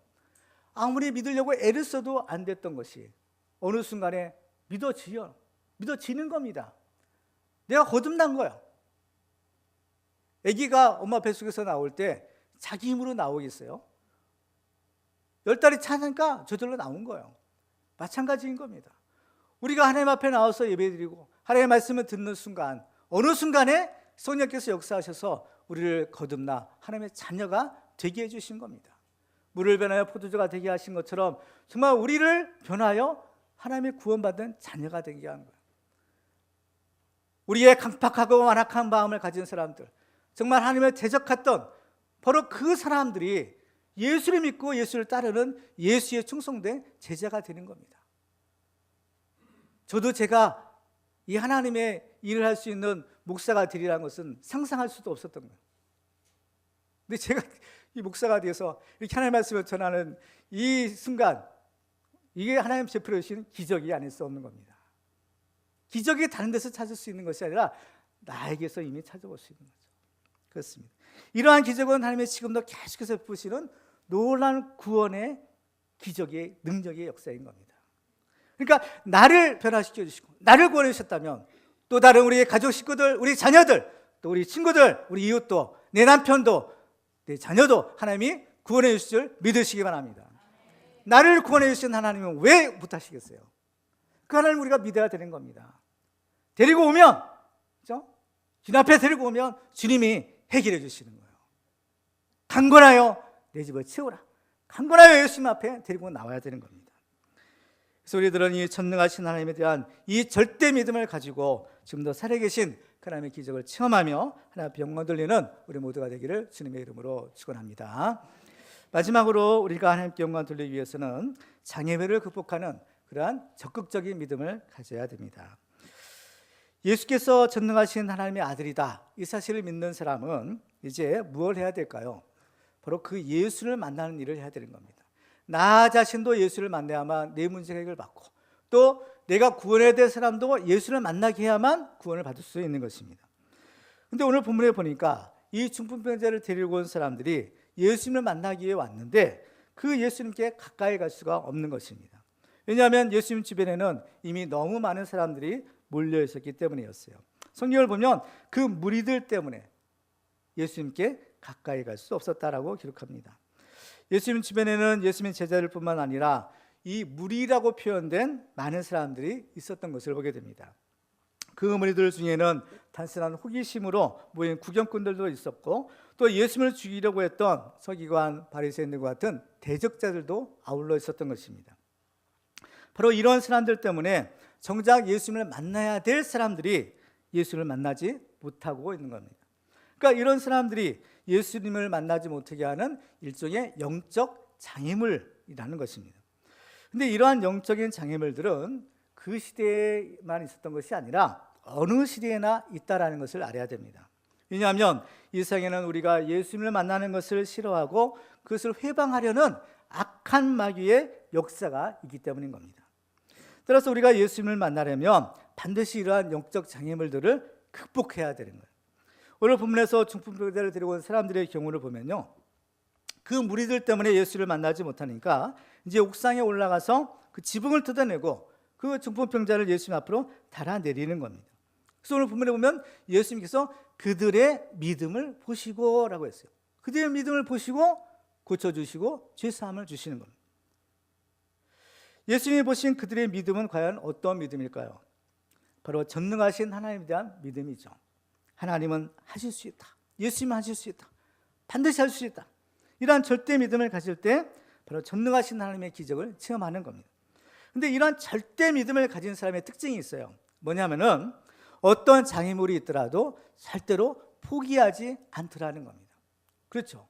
아무리 믿으려고 애를 써도 안 됐던 것이 어느 순간에 믿어지는 겁니다. 내가 거듭난 거예요. 아기가 엄마 뱃속에서 나올 때 자기 힘으로 나오겠어요? 10달이 차니까 저절로 나온 거예요. 마찬가지인 겁니다. 우리가 하나님 앞에 나와서 예배드리고 하나님의 말씀을 듣는 순간, 어느 순간에 성령께서 역사하셔서 우리를 거듭나 하나님의 자녀가 되게 해주신 겁니다. 물을 변하여 포도주가 되게 하신 것처럼 정말 우리를 변하여 하나님의 구원받은 자녀가 되게 한 거예요. 우리의 강팍하고 완악한 마음을 가진 사람들, 정말 하나님을 대적했던 바로 그 사람들이 예수를 믿고 예수를 따르는 예수의 충성된 제자가 되는 겁니다. 저도 제가 이 하나님의 일을 할 수 있는 목사가 되리라는 것은 상상할 수도 없었던 거예요. 근데 제가 이 목사가 되어서 이렇게 하나님의 말씀을 전하는 이 순간, 이게 하나님 베풀어 주신 기적이 아닐 수 없는 겁니다. 기적이 다른 데서 찾을 수 있는 것이 아니라 나에게서 이미 찾아볼 수 있는 거죠. 그렇습니다. 이러한 기적은 하나님의 지금도 계속해서 베푸시는 놀라운 구원의 기적의 능력의 역사인 겁니다. 그러니까 나를 변화시켜 주시고 나를 구원해 주셨다면 또 다른 우리의 가족 식구들, 우리 자녀들, 또 우리 친구들, 우리 이웃도, 내 남편도, 내 자녀도 하나님이 구원해 주실 줄 믿으시기 바랍니다. 나를 구원해 주신 하나님은 왜 못하시겠어요? 그 하나님을 우리가 믿어야 되는 겁니다. 데리고 오면, 그렇죠? 주님 앞에 데리고 오면 주님이 해결해 주시는 거예요. 강권하여 내 집을 채우라. 강권하여 예수님 앞에 데리고 나와야 되는 겁니다. 그래서 우리들은 이 전능하신 하나님에 대한 이 절대 믿음을 가지고 지금도 살아계신 하나님의 기적을 체험하며 하나님 앞에 영광 돌리는 우리 모두가 되기를 주님의 이름으로 축원합니다. 마지막으로 우리가 하나님께 영광 돌리기 위해서는 장애물을 극복하는 그러한 적극적인 믿음을 가져야 됩니다. 예수께서 전능하신 하나님의 아들이다, 이 사실을 믿는 사람은 이제 무엇을 해야 될까요? 바로 그 예수를 만나는 일을 해야 되는 겁니다. 나 자신도 예수를 만나야만 내 문제가 해결받고 또 내가 구원해야 될 사람도 예수를 만나게 해야만 구원을 받을 수 있는 것입니다. 그런데 오늘 본문에 보니까 이 중풍병자를 데리고 온 사람들이 예수님을 만나기 위해 왔는데 그 예수님께 가까이 갈 수가 없는 것입니다. 왜냐하면 예수님 주변에는 이미 너무 많은 사람들이 몰려 있었기 때문이었어요. 성경을 보면 그 무리들 때문에 예수님께 가까이 갈 수 없었다라고 기록합니다. 예수님 주변에는 예수님 제자들뿐만 아니라 이 무리라고 표현된 많은 사람들이 있었던 것을 보게 됩니다. 그 무리들 중에는 단순한 호기심으로 모인 구경꾼들도 있었고 또 예수님을 죽이려고 했던 서기관, 바리새인들과 같은 대적자들도 아울러 있었던 것입니다. 바로 이런 사람들 때문에 정작 예수님을 만나야 될 사람들이 예수님을 만나지 못하고 있는 겁니다. 그러니까 이런 사람들이 예수님을 만나지 못하게 하는 일종의 영적 장애물이라는 것입니다. 근데 이러한 영적인 장애물들은 그 시대에만 있었던 것이 아니라 어느 시대에나 있다라는 것을 알아야 됩니다. 왜냐하면 이 세상에는 우리가 예수님을 만나는 것을 싫어하고 그것을 회방하려는 악한 마귀의 역사가 있기 때문인 겁니다. 따라서 우리가 예수님을 만나려면 반드시 이러한 영적 장애물들을 극복해야 되는 거예요. 오늘 본문에서 중풍병자를 데리고 온 사람들의 경우를 보면요, 그 무리들 때문에 예수를 만나지 못하니까 이제 옥상에 올라가서 그 지붕을 뜯어내고 그 중풍병자를 예수님 앞으로 달아내리는 겁니다. 그래서 오늘 본문에 보면 예수님께서 그들의 믿음을 보시고 라고 했어요. 그들의 믿음을 보시고 고쳐주시고 죄사함을 주시는 겁니다. 예수님이 보신 그들의 믿음은 과연 어떤 믿음일까요? 바로 전능하신 하나님에 대한 믿음이죠. 하나님은 하실 수 있다. 예수님은 하실 수 있다. 반드시 할 수 있다. 이러한 절대 믿음을 가질 때 바로 전능하신 하나님의 기적을 체험하는 겁니다. 그런데 이러한 절대 믿음을 가진 사람의 특징이 있어요. 뭐냐면은 어떤 장애물이 있더라도 절대로 포기하지 않더라는 겁니다. 그렇죠.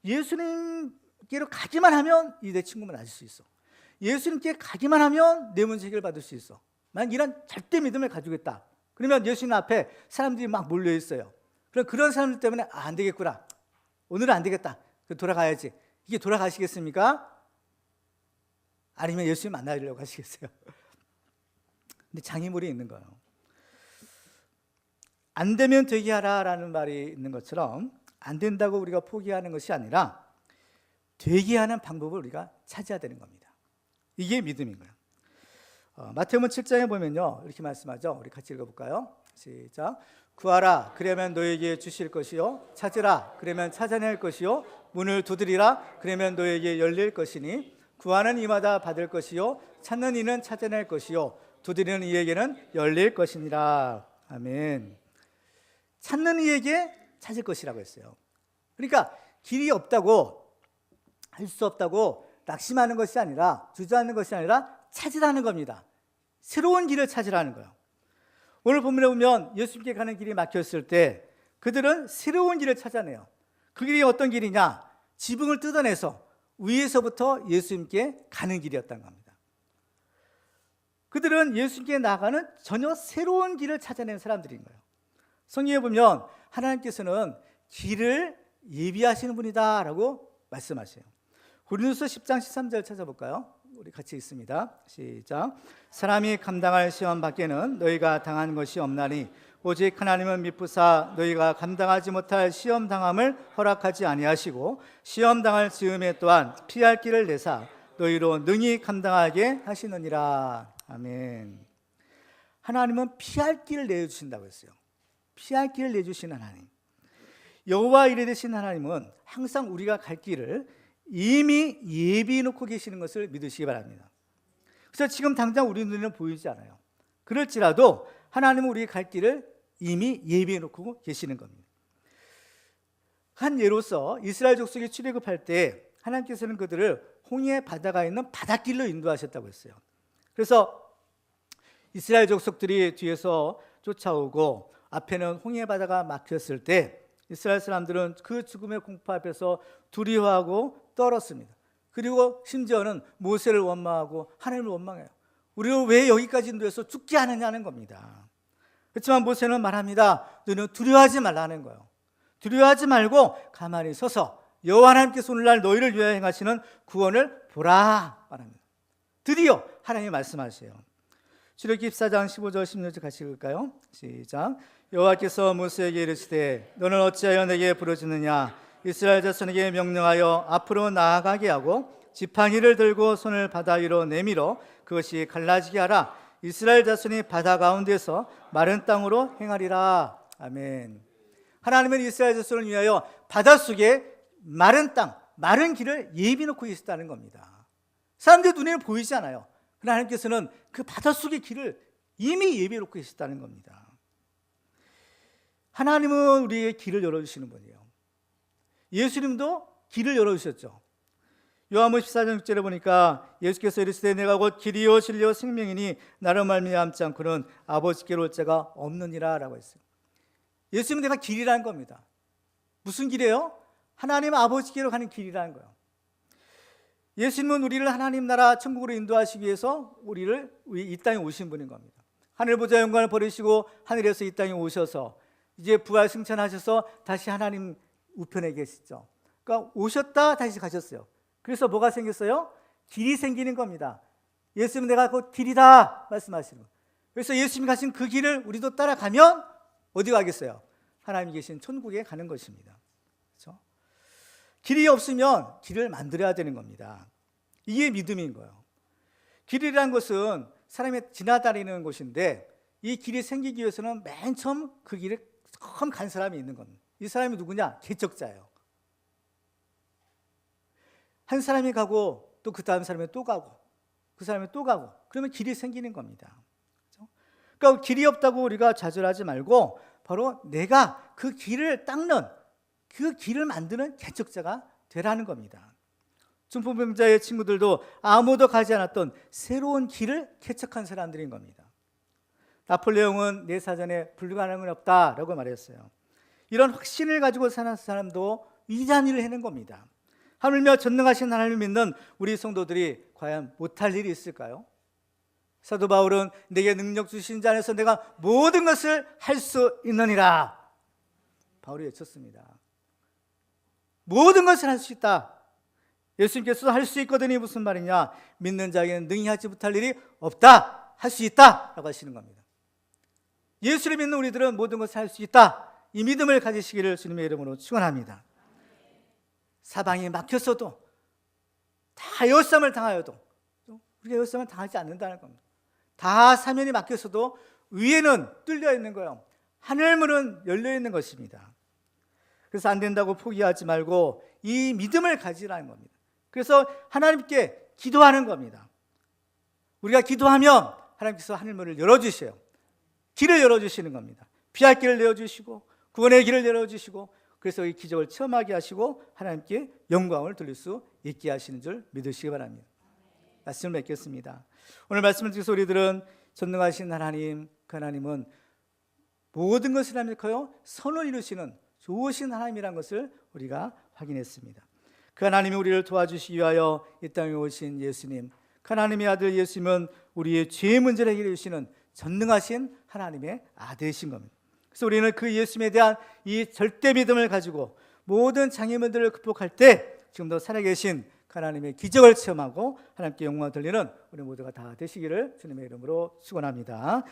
예수님께로 가기만 하면 내 친구만 나아질 수 있어. 예수님께 가기만 하면 내 문제 해결받을 수 있어. 난 이런 절대 믿음을 가지고 있다. 그러면 예수님 앞에 사람들이 막 몰려 있어요. 그럼 그런 사람들 때문에 안 되겠구나. 오늘은 안 되겠다. 돌아가야지. 이게 돌아가시겠습니까? 아니면 예수님 만나려고 하시겠어요? 근데 장애물이 있는 거예요. 안 되면 되게 하라라는 말이 있는 것처럼 안 된다고 우리가 포기하는 것이 아니라 되게 하는 방법을 우리가 찾아야 되는 겁니다. 이게 믿음인 거예요. 마태복음 7장에 보면요, 이렇게 말씀하죠. 우리 같이 읽어볼까요? 시작. 구하라, 그러면 너에게 주실 것이요. 찾으라, 그러면 찾아낼 것이요. 문을 두드리라, 그러면 너에게 열릴 것이니 구하는 이마다 받을 것이요. 찾는 이는 찾아낼 것이요. 두드리는 이에게는 열릴 것이니라. 아멘. 찾는 이에게 찾을 것이라고 했어요. 그러니까 길이 없다고, 할 수 없다고 낙심하는 것이 아니라, 주저하는 것이 아니라 찾으라는 겁니다. 새로운 길을 찾으라는 거예요. 오늘 본문에 보면 예수님께 가는 길이 막혔을 때 그들은 새로운 길을 찾아내요. 그 길이 어떤 길이냐? 지붕을 뜯어내서 위에서부터 예수님께 가는 길이었던 겁니다. 그들은 예수님께 나가는 전혀 새로운 길을 찾아낸 사람들인 거예요. 성경에 보면 하나님께서는 길을 예비하시는 분이다 라고 말씀하세요. 고린도서 10장 13절 찾아볼까요? 우리 같이 읽습니다. 시작. 사람이 감당할 시험 밖에는 너희가 당한 것이 없나니 오직 하나님은 미쁘사 너희가 감당하지 못할 시험 당함을 허락하지 아니하시고 시험 당할 즈음에 또한 피할 길을 내사 너희로 능히 감당하게 하시느니라. 아멘. 하나님은 피할 길을 내주신다고 했어요. 피할 길을 내주신 하나님. 여호와 이레 되신 하나님은 항상 우리가 갈 길을 이미 예비해 놓고 계시는 것을 믿으시기 바랍니다. 그래서 지금 당장 우리 눈에는 보이지 않아요. 그럴지라도 하나님은 우리 갈 길을 이미 예비해 놓고 계시는 겁니다. 한 예로서 이스라엘 족속이 출애굽할 때 하나님께서는 그들을 홍해 바다가 있는 바닷길로 인도하셨다고 했어요. 그래서 이스라엘 족속들이 뒤에서 쫓아오고 앞에는 홍해 바다가 막혔을 때 이스라엘 사람들은 그 죽음의 공포 앞에서 두려워하고 떨었습니다. 그리고 심지어는 모세를 원망하고 하나님을 원망해요. 우리를 왜 여기까지 인도해서 죽게 하느냐는 겁니다. 그렇지만 모세는 말합니다. 너는 두려워하지 말라는 거예요. 두려워하지 말고 가만히 서서 여호와 하나님께서 오늘날 너희를 위하여 행하시는 구원을 보라 말합니다. 드디어 하나님이 말씀하세요. 출애굽기 14장 15절 16절 같이 읽을까요? 시작. 여호와께서 모세에게 이르시되 너는 어찌하여 내게 부르짖느냐? 이스라엘 자손에게 명령하여 앞으로 나아가게 하고 지팡이를 들고 손을 바다 위로 내밀어 그것이 갈라지게 하라. 이스라엘 자손이 바다 가운데서 마른 땅으로 행하리라. 아멘. 하나님은 이스라엘 자손을 위하여 바닷속에 마른 땅, 마른 길을 예비해 놓고 계시다는 겁니다. 사람들 눈에는 보이지 않아요. 그러나 하나님께서는 그 바닷속의 길을 이미 예비해 놓고 계시다는 겁니다. 하나님은 우리에게 길을 열어주시는 분이에요. 예수님도 길을 열어주셨죠. 요한복음 14장 6절에 보니까 예수께서 이르시되 내가 곧 길이요 진리요 생명이니 나로 말미암지 않고는 아버지께로 올 자가 없느니라 라고 했어요. 예수님은 내가 길이라는 겁니다. 무슨 길이에요? 하나님 아버지께로 가는 길이라는 거예요. 예수님은 우리를 하나님 나라 천국으로 인도하시기 위해서 우리를 이 땅에 오신 분인 겁니다. 하늘 보좌 영광을 버리시고 하늘에서 이 땅에 오셔서 이제 부활 승천하셔서 다시 하나님 우편에 계시죠. 그러니까 오셨다 다시 가셨어요. 그래서 뭐가 생겼어요? 길이 생기는 겁니다. 예수님은 내가 곧 길이다 말씀하시는 거예요. 그래서 예수님이 가신 그 길을 우리도 따라가면 어디 가겠어요? 하나님이 계신 천국에 가는 것입니다. 그렇죠? 길이 없으면 길을 만들어야 되는 겁니다. 이게 믿음인 거예요. 길이라는 것은 사람이 지나다니는 곳인데 이 길이 생기기 위해서는 맨 처음 그 길에 처음 간 사람이 있는 겁니다. 이 사람이 누구냐? 개척자예요. 한 사람이 가고 또 그 다음 사람이 또 가고 그 사람이 또 가고 그러면 길이 생기는 겁니다. 그렇죠? 그러니까 길이 없다고 우리가 좌절하지 말고 바로 내가 그 길을 닦는 그 길을 만드는 개척자가 되라는 겁니다. 중풍병자의 친구들도 아무도 가지 않았던 새로운 길을 개척한 사람들인 겁니다. 나폴레옹은 내 사전에 불가능한 건 없다라고 말했어요. 이런 확신을 가지고 사는 사람도 위대한 일을 해낸 겁니다. 하물며 전능하신 하나님을 믿는 우리 성도들이 과연 못할 일이 있을까요? 사도 바울은 내게 능력 주신 자 안에서 내가 모든 것을 할 수 있느니라 바울이 외쳤습니다. 모든 것을 할 수 있다. 예수님께서도 할 수 있거든요. 무슨 말이냐? 믿는 자에게는 능히 하지 못할 일이 없다. 할 수 있다 라고 하시는 겁니다. 예수를 믿는 우리들은 모든 것을 할 수 있다. 이 믿음을 가지시기를 주님의 이름으로 축원합니다. 사방이 막혔어도 다 에워싸움을 당하여도 우리가 에워싸움을 당하지 않는다는 겁니다. 다 사면이 막혔어도 위에는 뚫려 있는 거예요. 하늘문은 열려 있는 것입니다. 그래서 안 된다고 포기하지 말고 이 믿음을 가지라는 겁니다. 그래서 하나님께 기도하는 겁니다. 우리가 기도하면 하나님께서 하늘문을 열어주셔요. 길을 열어주시는 겁니다. 피할 길을 내어주시고 구원의 길을 열어주시고 그래서 이 기적을 체험하게 하시고 하나님께 영광을 돌릴 수 있게 하시는 줄 믿으시기 바랍니다. 말씀을 맺겠습니다. 오늘 말씀을 통해서 우리들은 전능하신 하나님, 그 하나님은 모든 것을 하면서요 선을 이루시는 좋으신 하나님이라는 것을 우리가 확인했습니다. 그 하나님이 우리를 도와주시기 위하여 이 땅에 오신 예수님, 그 하나님의 아들 예수님은 우리의 죄의 문제를 해결해 주시는 전능하신 하나님의 아들이신 겁니다. 그래서 우리는 그 예수님에 대한 이 절대 믿음을 가지고 모든 장애물들을 극복할 때 지금도 살아계신 그 하나님의 기적을 체험하고 하나님께 영광을 돌리는 우리 모두가 다 되시기를 주님의 이름으로 축원합니다.